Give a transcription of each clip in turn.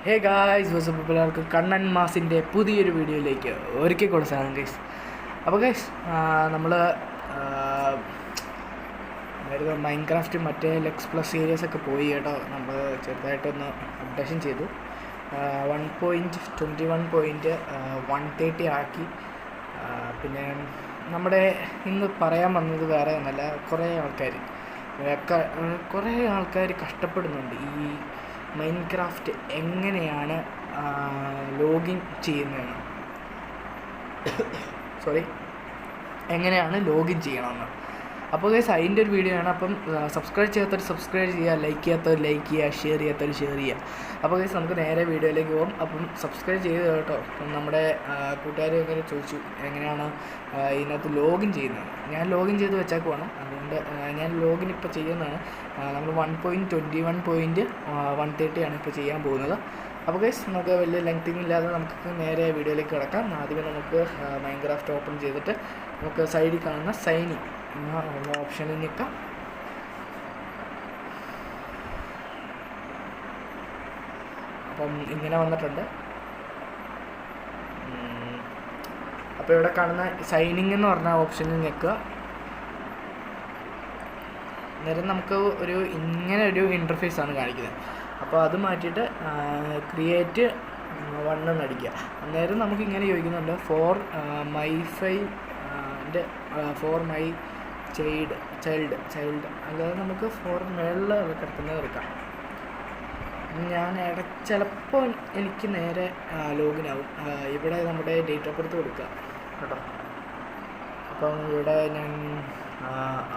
Hey guys എല്ലാവർക്കും കണ്ണൻ മാസിൻ്റെ പുതിയൊരു വീഡിയോയിലേക്ക് ഒരിക്കൽ കൊടുത്താണ് ഗൈസ്. അപ്പോൾ ഗൈസ് നമ്മൾ അതായത് മൈൻക്രാഫ്റ്റ് മറ്റേ ലെക്സ് പ്ലസ് സീരീസ് ഒക്കെ പോയി കേട്ടോ. നമ്മൾ ചെറുതായിട്ടൊന്ന് അപ്ഡേഷൻ ചെയ്തു. 1.21.130 ആക്കി. പിന്നെ നമ്മുടെ ഇന്ന് പറയാൻ വന്നത് വേറെ ഒന്നല്ല, കുറേ ആൾക്കാർ കഷ്ടപ്പെടുന്നുണ്ട് ഈ മൈൻക്രാഫ്റ്റ് എങ്ങനെയാണ് ലോഗിൻ ചെയ്യുന്നതെന്ന്. എങ്ങനെയാണ് ലോഗിൻ ചെയ്യണമെന്ന്. അപ്പോൾ ഗൈസ് അതിൻ്റെ ഒരു വീഡിയോ ആണ്. അപ്പം സബ്സ്ക്രൈബ് ചെയ്യാത്തവർ സബ്സ്ക്രൈബ് ചെയ്യുക, ലൈക്ക് ചെയ്യാത്തവർ ലൈക്ക് ചെയ്യുക, ഷെയർ ചെയ്യാത്തവർ ഷെയർ ചെയ്യുക. അപ്പോൾ ഗൈസ് നമുക്ക് നേരെ വീഡിയോയിലേക്ക് പോകും. അപ്പം സബ്സ്ക്രൈബ് ചെയ്ത് കേട്ടോ. അപ്പം നമ്മുടെ കൂട്ടുകാർ ഇങ്ങനെ ചോദിച്ചു എങ്ങനെയാണ് ഇതിനകത്ത് ലോഗിൻ ചെയ്യുന്നത്. ഞാൻ ലോഗിൻ ചെയ്ത് വെച്ചേക്കുവാണ്, അതുകൊണ്ട് ഞാൻ ലോഗിൻ ഇപ്പോൾ ചെയ്യുന്നതാണ്. നമ്മൾ 1.21.130 ആണ് ഇപ്പോൾ ചെയ്യാൻ പോകുന്നത്. അപ്പോൾ ഗൈസ് നമുക്ക് വലിയ ലെങ്തിങ് ഇല്ലാതെ നമുക്ക് നേരെ വീഡിയോയിലേക്ക് കിടക്കാം. ആദ്യമേ നമുക്ക് മൈൻക്രാഫ്റ്റ് ഓപ്പൺ ചെയ്തിട്ട് നമുക്ക് സൈഡിൽ കാണുന്ന സൈനിങ് എന്ന ഓപ്ഷനിൽ നിൽക്കാം. അപ്പം ഇങ്ങനെ വന്നിട്ടുണ്ട്. അപ്പോൾ ഇവിടെ കാണുന്ന സൈനിങ് എന്ന് പറഞ്ഞ ഓപ്ഷനിൽ നിൽക്കുക. അന്നേരം നമുക്ക് ഇങ്ങനെ ഒരു ഇൻ്റർഫേസാണ് കാണിക്കുന്നത്. അപ്പോൾ അത് മാറ്റിയിട്ട് ക്രിയേറ്റ് 1 എന്നടിക്കുക. അന്നേരം നമുക്ക് ഇങ്ങനെ ചോദിക്കുന്നുണ്ട് ഫോർ മൈ ചൈൽഡ് അല്ലാതെ നമുക്ക് ഫോർ മേളിൽ കിടക്കുന്നത് എടുക്കാം. ഞാൻ ചിലപ്പോൾ എനിക്ക് നേരെ ലോഗിൻ ആവും. ഇവിടെ നമ്മുടെ ഡേറ്റ് ഓഫ് ബർത്ത് കൊടുക്കുക കേട്ടോ. അപ്പം ഇവിടെ ഞാൻ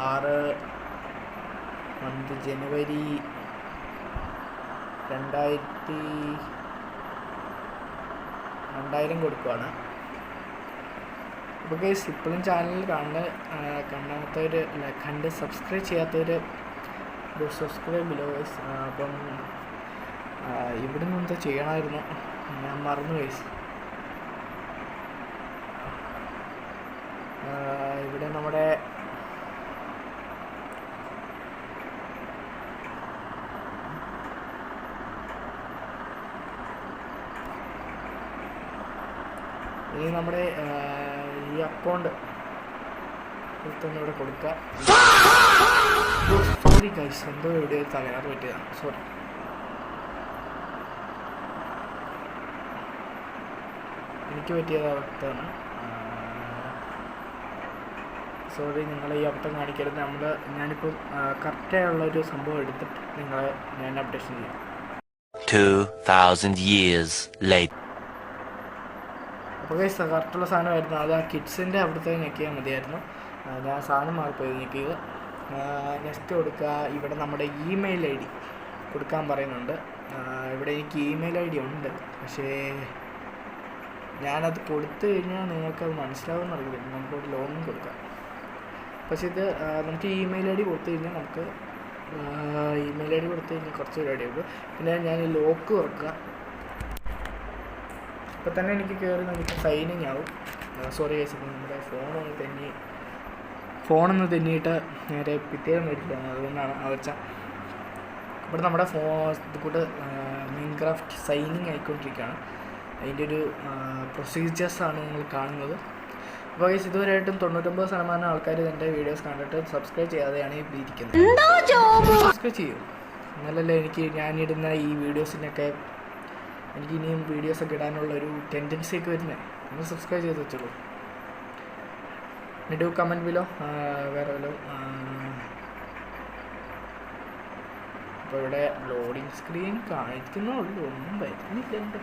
6 ജനുവരി 2000 കൊടുക്കുകയാണ്. അപ്പോൾ ഗൈസ് ഇപ്പോഴും ചാനൽ കാണാത്തവർ കണ്ട് സബ്സ്ക്രൈബ് ചെയ്യാത്തവർ സബ്സ്ക്രൈബ് ബിലോ ഗൈസ്. അപ്പം ഇവിടെ നിന്ന് എന്താ ചെയ്യണമായിരുന്നു, ഞാൻ മറന്നു ഗൈസ്. ഇവിടെ നമ്മുടെ ഈ അക്കൗണ്ട് എടുത്തൊന്ന് ഇവിടെ കൊടുക്കുക. സോറി ഗൈസ്, എന്തോ ഇവിടെ തകരാറ് പറ്റിയതാണ്, സോറി. എനിക്ക് പറ്റിയത് അബദ്ധമാണ്, സോറി. നിങ്ങൾ ഈ അബദ്ധം കാണിക്കരുത്. ഞാനിപ്പോൾ കറക്റ്റായുള്ളൊരു സംഭവം എടുത്തിട്ട് ഞാൻ അപ്ഡേഷൻ ചെയ്യാം. 2000 years later. അപ്പോൾ ഗൈസ് കറക്റ്റുള്ള സാധനമായിരുന്നു. അത് ആ കിഡ്സിൻ്റെ അവിടുത്തെ ഞെക്കിയാൽ മതിയായിരുന്നു. ഞാൻ സാധനം മാറിപ്പോയി ഞെക്കിയത്. നെക്സ്റ്റ് കൊടുക്കുക. ഇവിടെ നമ്മുടെ ഇമെയിൽ ID കൊടുക്കാൻ പറയുന്നുണ്ട്. ഇവിടെ എനിക്ക് ഇമെയിൽ ID ഉണ്ട്, പക്ഷേ ഞാനത് കൊടുത്തു കഴിഞ്ഞാൽ നിങ്ങൾക്കത് മനസ്സിലാവുമെന്ന് അറിയില്ല. നമുക്കൊരു ലോഗിൻ കൊടുക്കാം. പക്ഷേ ഇത് നമുക്ക് ഇമെയിൽ ID കൊടുത്തു കഴിഞ്ഞാൽ കുറച്ച് പരിപാടിയുള്ളൂ. പിന്നെ ഞാൻ ഈ ലോക്ക് തുറക്കുക. ഇപ്പോൾ തന്നെ എനിക്ക് കയറി നമുക്ക് സൈനിങ് ആവും. സോറി ഗൈസ്, നമ്മുടെ ഫോണൊന്ന് തെന്നിയിട്ട് നേരെ പിറ്റേന്ന് മേടിക്കുകയാണ്, അതുകൊണ്ടാണ് വെച്ചാൽ ഇവിടെ നമ്മുടെ ഇത് കൂട്ട് മൈൻക്രാഫ്റ്റ് സൈനിങ് ആയിക്കൊണ്ടിരിക്കുകയാണ്. അതിൻ്റെ ഒരു പ്രൊസീജിയേഴ്സാണ് നിങ്ങൾ കാണുന്നത്. അപ്പോൾ ഗൈസ് ഇതുവരെയായിട്ടും 99% ആൾക്കാർ എൻ്റെ വീഡിയോസ് കണ്ടിട്ട് സബ്സ്ക്രൈബ് ചെയ്യാതെയാണ് ഈ ഇരിക്കുന്നത്. സബ്സ്ക്രൈബ് ചെയ്യൂ, എന്നാലല്ലേ ഞാനിടുന്ന ഈ വീഡിയോസിനൊക്കെ എനിക്ക് ഇനിയും വീഡിയോസൊക്കെ ഇടാനുള്ളൊരു ടെൻഡൻസി ഒക്കെ വരുന്നത്. നിങ്ങൾ സബ്സ്ക്രൈബ് ചെയ്ത് വെച്ചോളൂ. ഡു കമൻറ്റ് ബിലോ വേറെ വല്ലോ. അപ്പോൾ ഇവിടെ ലോഡിങ് സ്ക്രീൻ കാണിക്കുന്നുള്ളൂ, ഒന്നും വരുന്നില്ല.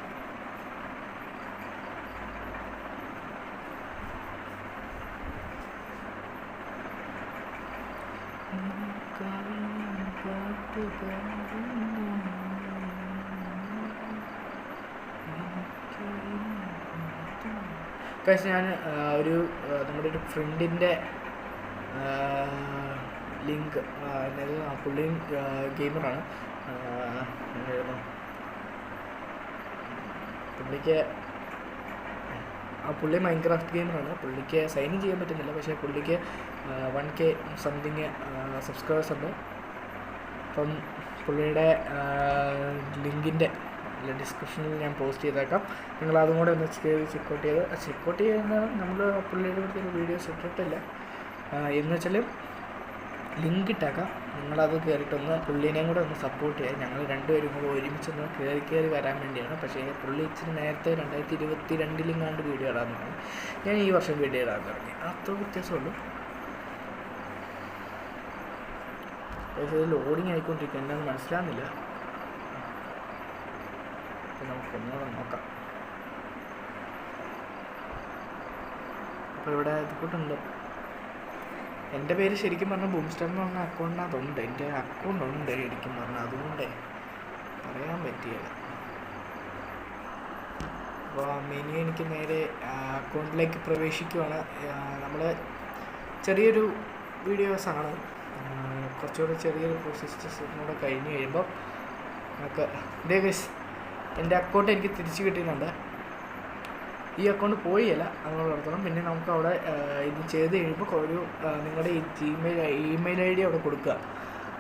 പക്ഷേ ഞാൻ നമ്മുടെ ഒരു ഫ്രണ്ടിൻ്റെ ലിങ്ക്, അതായത് പുള്ളിയും ഗെയിമറാണ്. പുള്ളി മൈൻക്രാഫ്റ്റ് ഗെയിമറാണ്. പുള്ളിക്ക് സൈൻ ഇൻ ചെയ്യാൻ പറ്റുന്നില്ല, പക്ഷേ പുള്ളിക്ക് 1K സംതിങ് സബ്സ്ക്രൈബേഴ്സ് ഉണ്ട്. അപ്പം പുള്ളിയുടെ ലിങ്കിൻ്റെ ഡിസ്ക്രിപ്ഷനിൽ ഞാൻ പോസ്റ്റ് ചെയ്തേക്കാം. നിങ്ങൾ അതും കൂടെ ഒന്ന് ചെക്കൗട്ട് ചെയ്യുന്ന നമ്മൾ പുള്ളിയുടെ അടുത്ത് വീഡിയോസ് ഇട്ടിട്ടില്ല എന്ന് വെച്ചാൽ ലിങ്ക് ഇട്ടേക്കാം. നിങ്ങളത് കയറിയിട്ടൊന്ന് പുള്ളീനെയും കൂടെ ഒന്ന് സപ്പോർട്ട് ചെയ്യുക. ഞങ്ങൾ രണ്ടുപേരും കൂടെ ഒരുമിച്ചൊന്ന് കയറി വരാൻ വേണ്ടിയാണ്. പക്ഷേ പുള്ളി ഇച്ചിരി നേരത്തെ 2022 വീഡിയോ ഇടാൻ തുടങ്ങി. ഞാൻ ഈ വർഷം വീഡിയോ ഇടാൻ തുടങ്ങി. അത്ര വ്യത്യാസമുള്ളൂ. പക്ഷേ ലോഡിങ് ആയിക്കൊണ്ടിരിക്കുക, എന്താണെന്ന് മനസ്സിലാകുന്നില്ല. അപ്പോൾ നമുക്ക് ഒന്നുകൂടെ നോക്കാം. അപ്പോൾ ഇവിടെ ഇതുകൂട്ടുണ്ട്. എൻ്റെ പേര് ശരിക്കും പറഞ്ഞാൽ ബൂംസ്റ്റർ എന്ന് പറഞ്ഞ അക്കൗണ്ടിനകത്തുണ്ട്. എൻ്റെ അക്കൗണ്ട് ഉണ്ട് ശരിക്കും പറഞ്ഞാൽ, അതുകൊണ്ട് പറയാൻ പറ്റിയില്ല. അപ്പോൾ മെനു എനിക്ക് നേരെ അക്കൗണ്ടിലേക്ക് പ്രവേശിക്കുവാണ്. നമ്മൾ ചെറിയൊരു വീഡിയോസാണ്, കുറച്ചുകൂടെ ചെറിയൊരു പ്രോസസ്സസ് കൂടെ കഴിഞ്ഞ് കഴിയുമ്പോൾ നമുക്ക് എൻ്റെ അക്കൗണ്ട് എനിക്ക് തിരിച്ച് കിട്ടിയിട്ടുണ്ട്. ഈ അക്കൗണ്ട് പോയില്ല നമ്മൾ നടത്തണം. പിന്നെ നമുക്ക് അവിടെ ഇത് ചെയ്ത് കഴിയുമ്പോൾ ഒരു നിങ്ങളുടെ ഇമെയിൽ ID അവിടെ കൊടുക്കുക.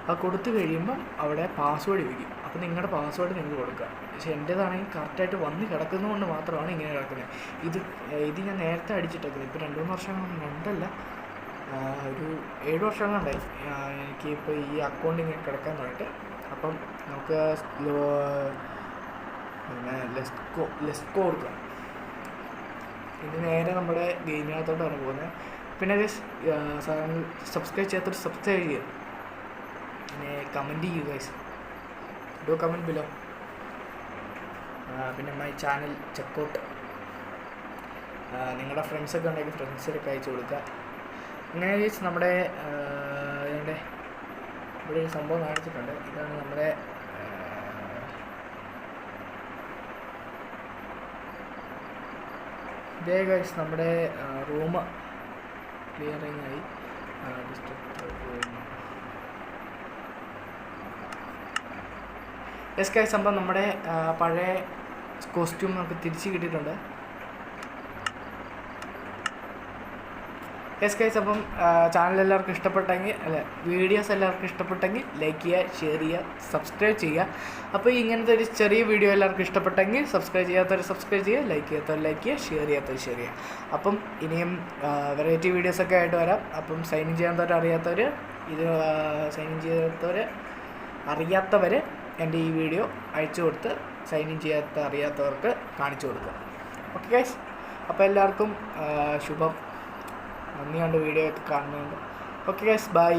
ആ കൊടുത്തു കഴിയുമ്പം അവിടെ പാസ്വേഡ് ചോദിക്കും. അപ്പോൾ നിങ്ങളുടെ പാസ്വേഡ് നിങ്ങൾ കൊടുക്കുക. പക്ഷേ എൻ്റേതാണെങ്കിൽ കറക്റ്റായിട്ട് വന്ന് കിടക്കുന്നതുകൊണ്ട് മാത്രമാണ് ഇങ്ങനെ കിടക്കുന്നത്. ഇത് ഞാൻ നേരത്തെ അടിച്ചിട്ടേക്കുന്നത്. ഇപ്പോൾ 2-3 വർഷം രണ്ടല്ല, ഒരു 7 വർഷം കൊണ്ടായി എനിക്ക് ഇപ്പോൾ ഈ അക്കൗണ്ട് ഇങ്ങനെ കിടക്കാൻ തുടങ്ങിയിട്ട്. അപ്പം നമുക്ക് ലെസ്കോ കൊടുക്കാം. ഇത് നേരെ നമ്മുടെ ഗെയിമിനകത്തോട്ടാണ് പോകുന്നത്. പിന്നെ സബ്സ്ക്രൈബ് ചെയ്യാത്തവർ സബ്സ്ക്രൈബ് ചെയ്യുക, പിന്നെ കമൻറ്റ് ചെയ്യുക ഗൈസ്, ഡു കമൻറ്റ് ബിലോ. പിന്നെ മൈ ചാനൽ ചെക്കൗട്ട്. നിങ്ങളുടെ ഫ്രണ്ട്സൊക്കെ ഉണ്ടെങ്കിൽ ഫ്രണ്ട്സിനൊക്കെ അയച്ചു കൊടുക്കുക. അങ്ങനെ ഗൈസ് നമ്മുടെ ഇവിടെ ഒരു സംഭവം കാണിച്ചിട്ടുണ്ട്. ഇതാണ് നമ്മുടെ ഇതേ ഗൈസ് നമ്മുടെ റൂം ക്ലിയറിങ് ആയി. യെസ് ഗൈസ്, അപ്പം നമ്മുടെ പഴയ കോസ്റ്റ്യൂം നമുക്ക് തിരിച്ച് കിട്ടിയിട്ടുണ്ട്. യെസ് ഗൈസ്, അപ്പം ചാനൽ എല്ലാവർക്കും ഇഷ്ടപ്പെട്ടെങ്കിൽ വീഡിയോസ് എല്ലാവർക്കും ഇഷ്ടപ്പെട്ടെങ്കിൽ ലൈക്ക് ചെയ്യുക, ഷെയർ ചെയ്യുക, സബ്സ്ക്രൈബ് ചെയ്യുക. അപ്പോൾ ഇങ്ങനത്തെ ഒരു ചെറിയ വീഡിയോ എല്ലാവർക്കും ഇഷ്ടപ്പെട്ടെങ്കിൽ സബ്സ്ക്രൈബ് ചെയ്യാത്തവർ സബ്സ്ക്രൈബ് ചെയ്യുക, ലൈക്ക് ചെയ്യാത്തവർ ലൈക്ക് ചെയ്യുക, ഷെയർ ചെയ്യാത്തവർ ഷെയർ ചെയ്യുക. അപ്പം ഇനിയും വെറൈറ്റി വീഡിയോസൊക്കെ ആയിട്ട് വരാം. അപ്പം സൈൻ ഇൻ ചെയ്യാത്തവർ അറിയാത്തവർ എൻ്റെ ഈ വീഡിയോ അയച്ചു കൊടുത്ത് സൈൻ ഇൻ അറിയാത്തവർക്ക് കാണിച്ചു കൊടുക്കുക. ഓക്കെ ഗൈസ്, അപ്പോൾ എല്ലാവർക്കും ശുഭം. നന്ദിയുണ്ട് വീഡിയോ ഒക്കെ കാണുന്നുണ്ട്. Okay guys, by.